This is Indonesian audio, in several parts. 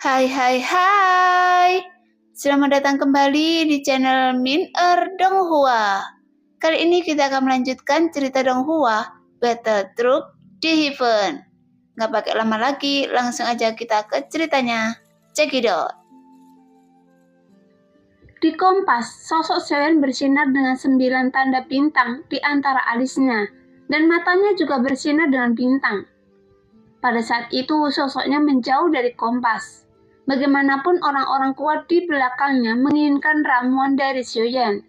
Hai hai hai. Selamat datang kembali di channel Min Donghua. Kali ini kita akan melanjutkan cerita Donghua, Battle Truck di Heaven. Nggak pakai lama lagi, langsung aja kita ke ceritanya. Check it out. Di kompas, sosok Seoyeon bersinar dengan 9 tanda bintang di antara alisnya, dan matanya juga bersinar dengan bintang. Pada saat itu, sosoknya menjauh dari kompas. Bagaimanapun orang-orang kuat di belakangnya menginginkan ramuan dari Seoyeon.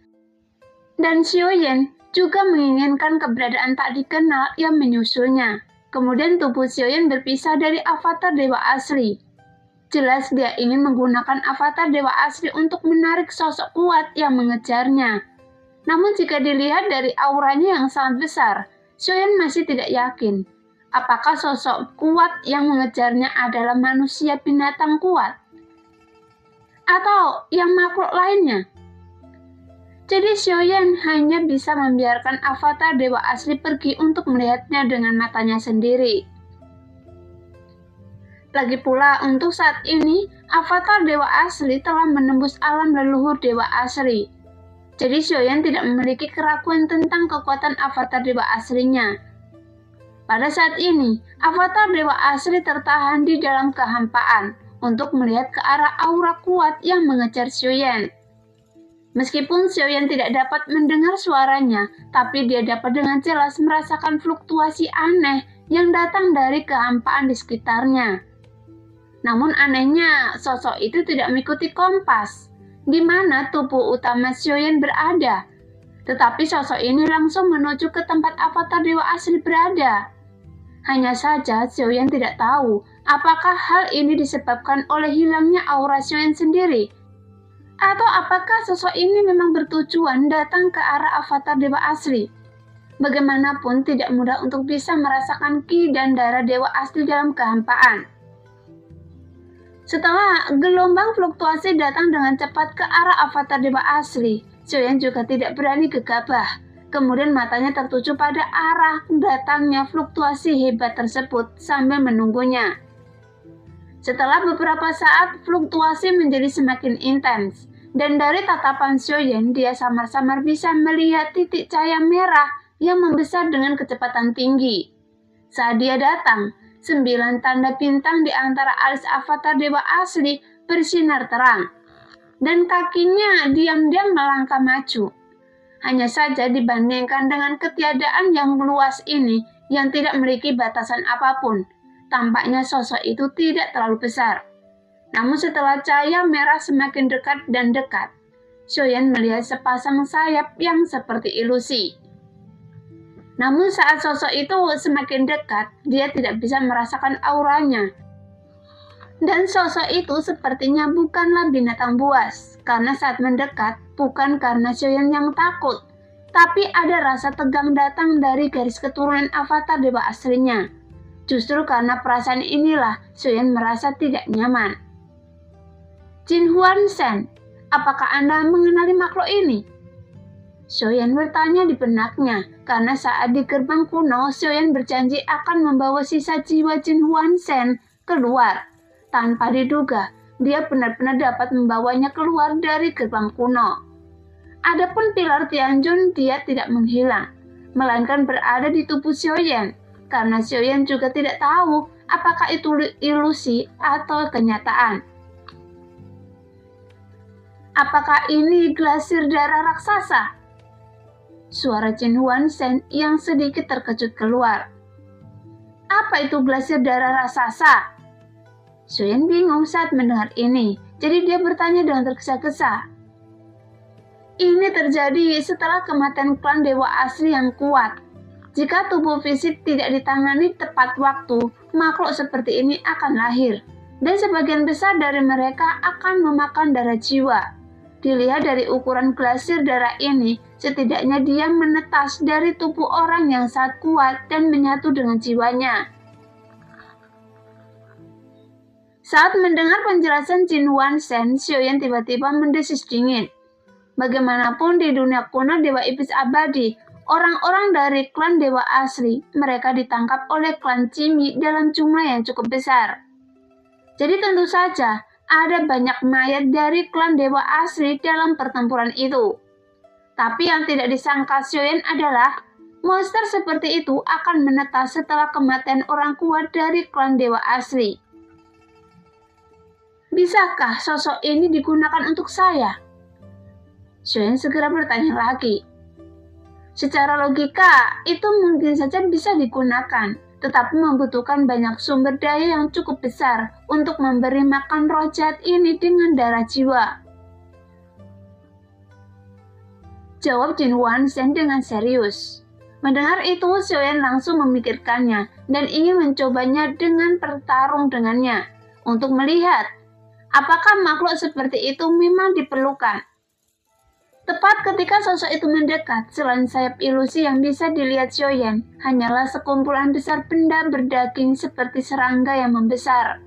Dan Seoyeon juga menginginkan keberadaan tak dikenal yang menyusulnya. Kemudian tubuh Seoyeon berpisah dari avatar dewa asli. Jelas dia ingin menggunakan avatar dewa asli untuk menarik sosok kuat yang mengejarnya. Namun jika dilihat dari auranya yang sangat besar, Seoyeon masih tidak yakin. Apakah sosok kuat yang mengejarnya adalah manusia binatang kuat? Atau yang makhluk lainnya? Jadi Seoyeon hanya bisa membiarkan avatar dewa asli pergi untuk melihatnya dengan matanya sendiri. Lagi pula, untuk saat ini, avatar dewa asli telah menembus alam leluhur dewa asli. Jadi Seoyeon tidak memiliki keraguan tentang kekuatan avatar dewa aslinya. Pada saat ini, avatar dewa asli tertahan di dalam kehampaan untuk melihat ke arah aura kuat yang mengejar Seoyeon. Meskipun Seoyeon tidak dapat mendengar suaranya, tapi dia dapat dengan jelas merasakan fluktuasi aneh yang datang dari kehampaan di sekitarnya. Namun anehnya, sosok itu tidak mengikuti kompas, di mana tubuh utama Seoyeon berada. Tetapi sosok ini langsung menuju ke tempat avatar dewa asli berada. Hanya saja Seoyeon tidak tahu apakah hal ini disebabkan oleh hilangnya aura Seoyeon sendiri, atau apakah sosok ini memang bertujuan datang ke arah avatar dewa asli. Bagaimanapun tidak mudah untuk bisa merasakan ki dan darah dewa asli dalam kehampaan. Setelah gelombang fluktuasi datang dengan cepat ke arah avatar dewa asli, Seoyeon juga tidak berani gegabah. Kemudian matanya tertuju pada arah datangnya fluktuasi hebat tersebut sambil menunggunya. Setelah beberapa saat, fluktuasi menjadi semakin intens, dan dari tatapan Seoyeon dia samar-samar bisa melihat titik cahaya merah yang membesar dengan kecepatan tinggi. Saat dia datang, 9 tanda bintang di antara alis avatar dewa asli bersinar terang, dan kakinya diam-diam melangkah maju. Hanya saja dibandingkan dengan ketiadaan yang luas ini yang tidak memiliki batasan apapun, tampaknya sosok itu tidak terlalu besar. Namun setelah cahaya merah semakin dekat dan dekat, Seoyeon melihat sepasang sayap yang seperti ilusi. Namun saat sosok itu semakin dekat, dia tidak bisa merasakan auranya. Dan sosok itu sepertinya bukanlah binatang buas, karena saat mendekat, bukan karena Seoyeon yang takut, tapi ada rasa tegang datang dari garis keturunan avatar dewa aslinya. Justru karena perasaan inilah Seoyeon merasa tidak nyaman. Jin Huan Shen, apakah Anda mengenali makhluk ini? Seoyeon bertanya di benaknya, karena saat di gerbang kuno, Seoyeon berjanji akan membawa sisa jiwa Jin Huan Shen keluar. Tanpa diduga, dia benar-benar dapat membawanya keluar dari gerbang kuno. Adapun pilar Tianjun dia tidak menghilang, melainkan berada di tubuh Seoyeon, karena Seoyeon juga tidak tahu apakah itu ilusi atau kenyataan. Apakah ini glasir darah raksasa? Suara Jin Huan Shen yang sedikit terkejut keluar. Apa itu glasir darah raksasa? Seoyeon bingung saat mendengar ini, jadi dia bertanya dengan tergesa-gesa. Ini terjadi setelah kematian klan dewa asli yang kuat. Jika tubuh fisik tidak ditangani tepat waktu, makhluk seperti ini akan lahir, dan sebagian besar dari mereka akan memakan darah jiwa. Dilihat dari ukuran glasir darah ini, setidaknya dia menetas dari tubuh orang yang sangat kuat dan menyatu dengan jiwanya. Saat mendengar penjelasan Jin Huan Shen, Seoyeon tiba-tiba mendesis dingin. Bagaimanapun di dunia kuno Dewa Iblis Abadi, orang-orang dari klan Dewa Asli, mereka ditangkap oleh klan Cimi dalam jumlah yang cukup besar. Jadi tentu saja ada banyak mayat dari klan Dewa Asli dalam pertempuran itu. Tapi yang tidak disangka Xiaoyan adalah monster seperti itu akan menetas setelah kematian orang kuat dari klan Dewa Asli. Bisakah sosok ini digunakan untuk saya? Xiaoyan segera bertanya lagi. Secara logika, itu mungkin saja bisa digunakan, tetapi membutuhkan banyak sumber daya yang cukup besar untuk memberi makan roh jahat ini dengan darah jiwa. Jawab Jin Wansheng dengan serius. Mendengar itu, Xiaoyan langsung memikirkannya dan ingin mencobanya dengan bertarung dengannya untuk melihat apakah makhluk seperti itu memang diperlukan. Tepat ketika sosok itu mendekat, selain sayap ilusi yang bisa dilihat Xiaoyan, hanyalah sekumpulan besar benda berdaging seperti serangga yang membesar.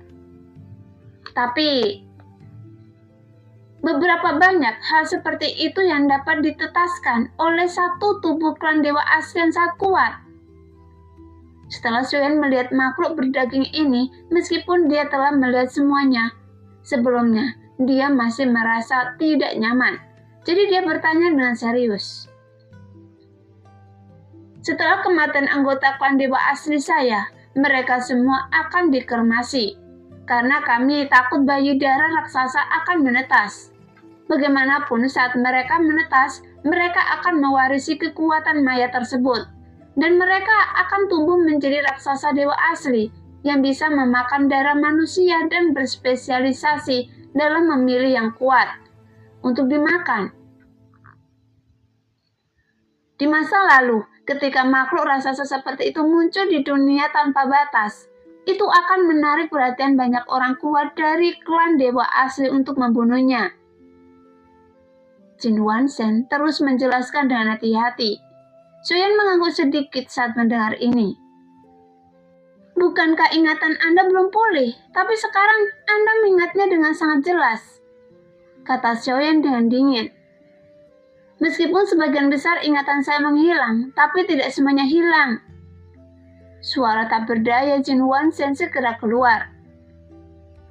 Tapi, beberapa banyak hal seperti itu yang dapat ditetaskan oleh satu tubuh klan Dewa Asli yang sangat kuat. Setelah Xiaoyan melihat makhluk berdaging ini, meskipun dia telah melihat semuanya, sebelumnya dia masih merasa tidak nyaman. Jadi dia bertanya dengan serius. Setelah kematian anggota klan Dewa Asli saya, mereka semua akan dikremasi. Karena kami takut bayi darah raksasa akan menetas. Bagaimanapun saat mereka menetas, mereka akan mewarisi kekuatan mayat tersebut. Dan mereka akan tumbuh menjadi raksasa Dewa Asli yang bisa memakan darah manusia dan berspesialisasi dalam memilih yang kuat untuk dimakan. Di masa lalu, ketika makhluk raksasa seperti itu muncul di dunia tanpa batas, itu akan menarik perhatian banyak orang kuat dari klan Dewa Asli untuk membunuhnya. Jin Wansheng terus menjelaskan dengan hati-hati. Xiaoyan mengangguk sedikit saat mendengar ini. Bukankah ingatan Anda belum pulih, tapi sekarang Anda mengingatnya dengan sangat jelas, kata Xiaoyan dengan dingin. Meskipun sebagian besar ingatan saya menghilang, tapi tidak semuanya hilang. Suara tak berdaya Jin Wansheng segera keluar.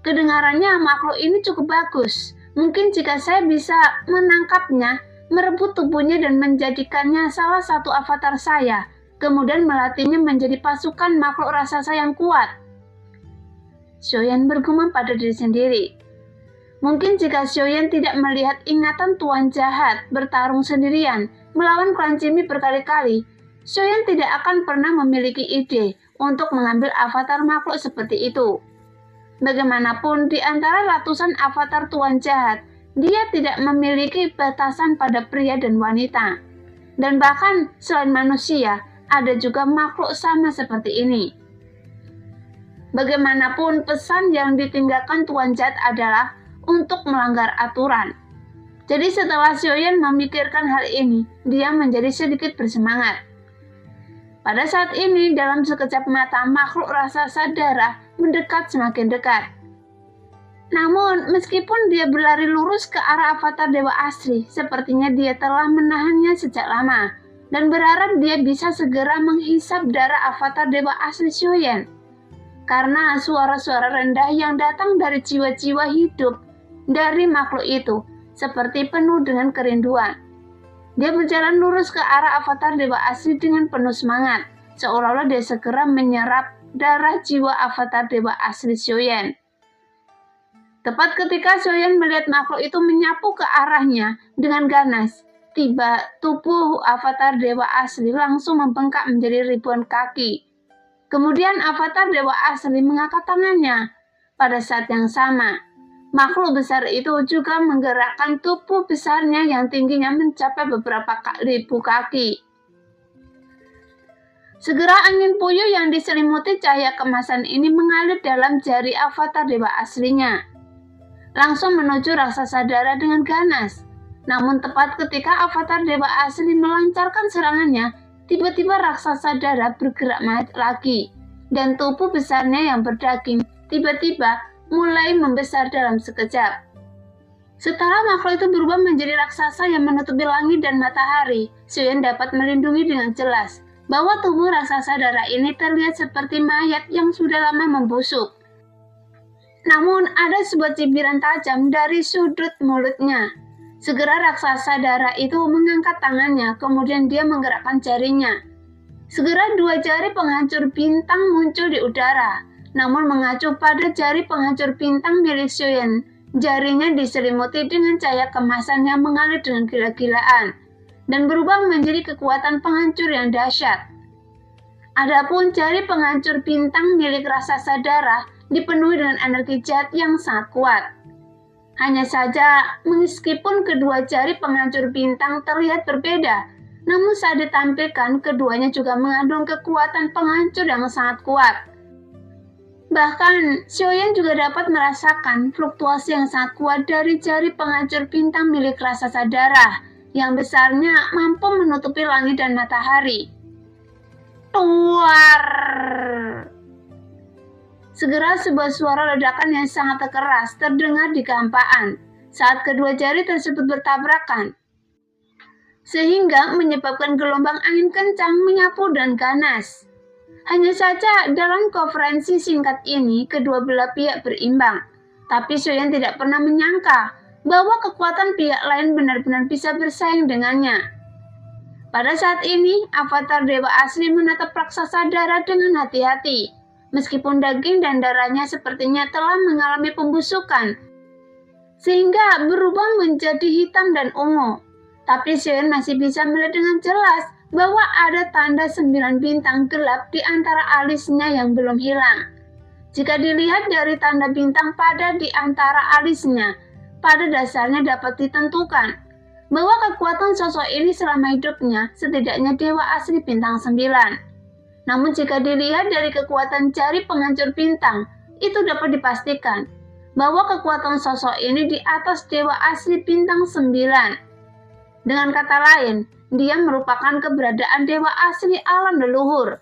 Kedengarannya makhluk ini cukup bagus. Mungkin jika saya bisa menangkapnya, merebut tubuhnya dan menjadikannya salah satu avatar saya, kemudian melatihnya menjadi pasukan makhluk raksasa yang kuat. Xiaoyan bergumam pada diri sendiri. Mungkin jika Xiaoyan tidak melihat ingatan Tuan Jahat bertarung sendirian melawan klan Cimi berkali-kali, Xiaoyan tidak akan pernah memiliki ide untuk mengambil avatar makhluk seperti itu. Bagaimanapun di antara ratusan avatar Tuan Jahat, dia tidak memiliki batasan pada pria dan wanita. Dan bahkan selain manusia, ada juga makhluk sama seperti ini. Bagaimanapun pesan yang ditinggalkan Tuan Jahat adalah untuk melanggar aturan. Jadi setelah Xiaoyan memikirkan hal ini, dia menjadi sedikit bersemangat. Pada saat ini, dalam sekejap mata makhluk raksasa darah mendekat semakin dekat. Namun, meskipun dia berlari lurus ke arah avatar Dewa Asli, sepertinya dia telah menahannya sejak lama, dan berharap dia bisa segera menghisap darah avatar Dewa Asli Xiaoyan. Karena suara-suara rendah yang datang dari jiwa-jiwa hidup dari makhluk itu seperti penuh dengan kerinduan. Dia berjalan lurus ke arah avatar Dewa Asli dengan penuh semangat, seolah-olah dia segera menyerap darah jiwa avatar Dewa Asli Xiaoyan. Tepat ketika Xiaoyan melihat makhluk itu menyapu ke arahnya dengan ganas, tiba tubuh avatar Dewa Asli langsung membengkak menjadi ribuan kaki. Kemudian avatar Dewa Asli mengangkat tangannya. Pada saat yang sama, makhluk besar itu juga menggerakkan tubuh besarnya yang tingginya mencapai beberapa ribu kaki. Segera angin puyuh yang diselimuti cahaya kemasan ini mengalir dalam jari avatar Dewa Aslinya, langsung menuju raksasa darah dengan ganas. Namun tepat ketika avatar Dewa Asli melancarkan serangannya, tiba-tiba raksasa darah bergerak lagi, dan tubuh besarnya yang berdaging tiba-tiba mulai membesar dalam sekejap. Setelah makhluk itu berubah menjadi raksasa yang menutupi langit dan matahari, Xiaoyan dapat melindungi dengan jelas bahwa tubuh raksasa darah ini terlihat seperti mayat yang sudah lama membusuk. Namun ada sebuah cibiran tajam dari sudut mulutnya. Segera raksasa darah itu mengangkat tangannya, kemudian dia menggerakkan jarinya. Segera 2 jari penghancur bintang muncul di udara, namun mengacu pada jari penghancur bintang milik Xiaoyan. Jarinya diselimuti dengan cahaya kemasan yang mengalir dengan gila-gilaan dan berubah menjadi kekuatan penghancur yang dahsyat. Adapun jari penghancur bintang milik raksasa darah dipenuhi dengan energi jahat yang sangat kuat. Hanya saja, meskipun kedua jari penghancur bintang terlihat berbeda, namun saat ditampilkan keduanya juga mengandung kekuatan penghancur yang sangat kuat. Bahkan, Xiaoyan juga dapat merasakan fluktuasi yang sangat kuat dari jari penghancur bintang milik raksasa darah, yang besarnya mampu menutupi langit dan matahari. Tuar! Segera sebuah suara ledakan yang sangat keras terdengar di kehampaan saat kedua jari tersebut bertabrakan, sehingga menyebabkan gelombang angin kencang menyapu dan ganas. Hanya saja dalam konferensi singkat ini kedua belah pihak berimbang, tapi Xiaoyan tidak pernah menyangka bahwa kekuatan pihak lain benar-benar bisa bersaing dengannya. Pada saat ini, avatar Dewa Asli menatap raksasa darah dengan hati-hati. Meskipun daging dan darahnya sepertinya telah mengalami pembusukan, sehingga berubah menjadi hitam dan ungu. Tapi Xiaoyan masih bisa melihat dengan jelas bahwa ada tanda 9 bintang gelap di antara alisnya yang belum hilang. Jika dilihat dari tanda bintang pada di antara alisnya, pada dasarnya dapat ditentukan bahwa kekuatan sosok ini selama hidupnya setidaknya Dewa Asli bintang 9. Namun jika dilihat dari kekuatan jari penghancur bintang, itu dapat dipastikan bahwa kekuatan sosok ini di atas Dewa Asli bintang 9. Dengan kata lain, dia merupakan keberadaan Dewa Asli alam leluhur,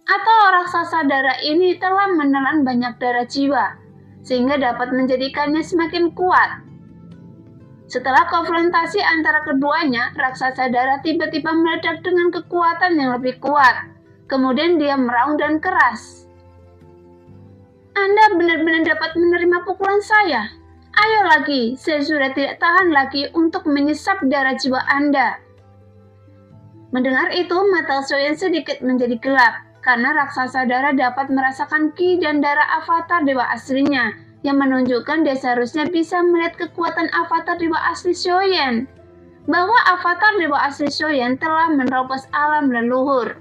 atau raksasa darah ini telah menelan banyak darah jiwa, sehingga dapat menjadikannya semakin kuat. Setelah konfrontasi antara keduanya, raksasa darah tiba-tiba meledak dengan kekuatan yang lebih kuat. Kemudian dia meraung dan keras. Anda benar-benar dapat menerima pukulan saya. Ayo lagi, saya sudah tidak tahan lagi untuk menyesap darah jiwa Anda. Mendengar itu, mata Xiaoyan sedikit menjadi gelap, karena raksasa darah dapat merasakan ki dan darah avatar Dewa Aslinya, yang menunjukkan dia seharusnya bisa melihat kekuatan avatar Dewa Asli Xiaoyan, bahwa avatar Dewa Asli Xiaoyan telah menerobos alam leluhur.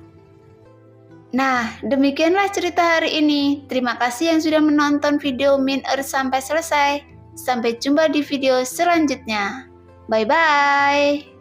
Nah, demikianlah cerita hari ini. Terima kasih yang sudah menonton video Min sampai selesai. Sampai jumpa di video selanjutnya. Bye-bye.